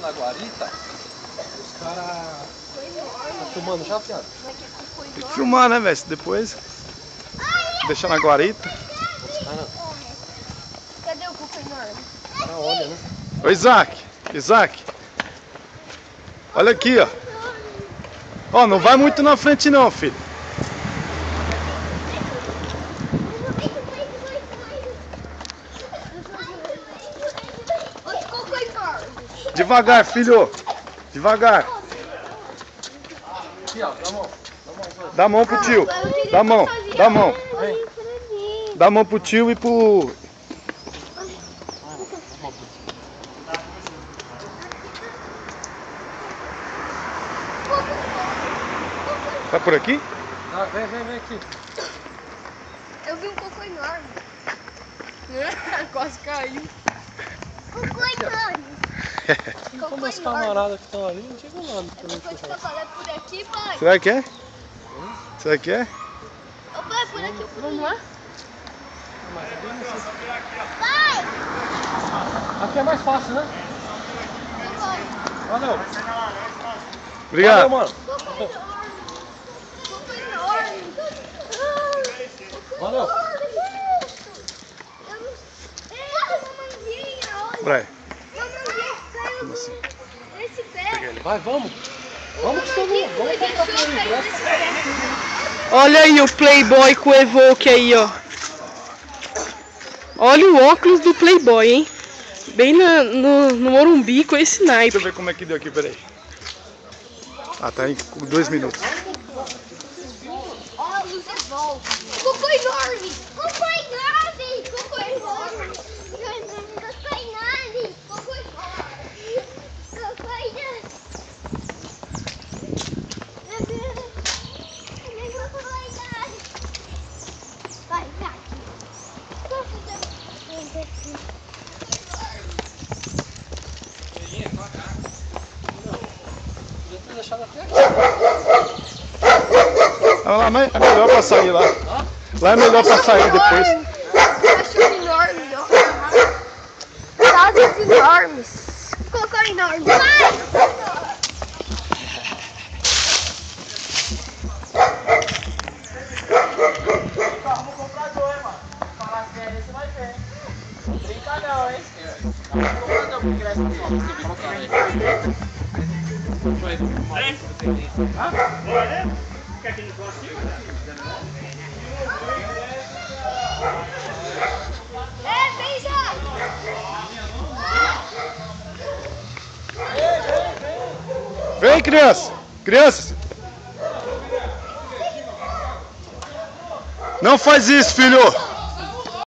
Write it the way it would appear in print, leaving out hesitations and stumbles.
na guarita, os caras tá filmando já, piada? Tem que filmar, né, velho? Depois deixar na guarita. Cadê o coco enorme? O cara olha, né? Ô, Isaac, olha aqui, ó. Ó, não vai muito na frente não, filho. Outro coco enorme. Devagar, filho. Devagar. Aqui, ó, dá a mão. Dá a mão pro tio. Dá a mão. Dá a mão. Dá a mão pro tio e pro... Tá por aqui? Tá, vem aqui. Eu vi um coco enorme. Quase caiu. Coco enorme. Como os camaradas que estão ali, não chegam nada. Depois que eu falei por aqui, pai. Será que é? Será que é? Ô, pai, por aqui eu fui. Vamos lá? Pai! Aqui é mais fácil, né? Valeu. Obrigado. Valeu, mano. Coco enorme. Valeu. Vai. Esse pé. Vai, vamos. Vamos que todo mundo. Vamos comprar por aí. Olha aí o Playboy com o Evoque aí, ó. Olha o óculos do Playboy, hein? Bem no Morumbi com esse Deixa naipe. eu ver como é que deu aqui, peraí. Ah, tá em 2 minutos. Óculos de volta. Coco enorme. Coco enorme. Coco enorme. Coco enorme. Coco enorme. Coco enorme. Vai, vai. Ah, lá, mas é melhor pra sair lá. Lá é melhor pra sair depois. Cachorro enorme, ó. Asas enormes. Cocô enorme. Vai! Vamos comprar dois, mano. Falar sério, você vai ver. Brinca não, hein? Vamos comprar dois, porque vai ser só. Quer que ele consiga? Vem já! Vem, criança. Crianças. Não faz isso, filho.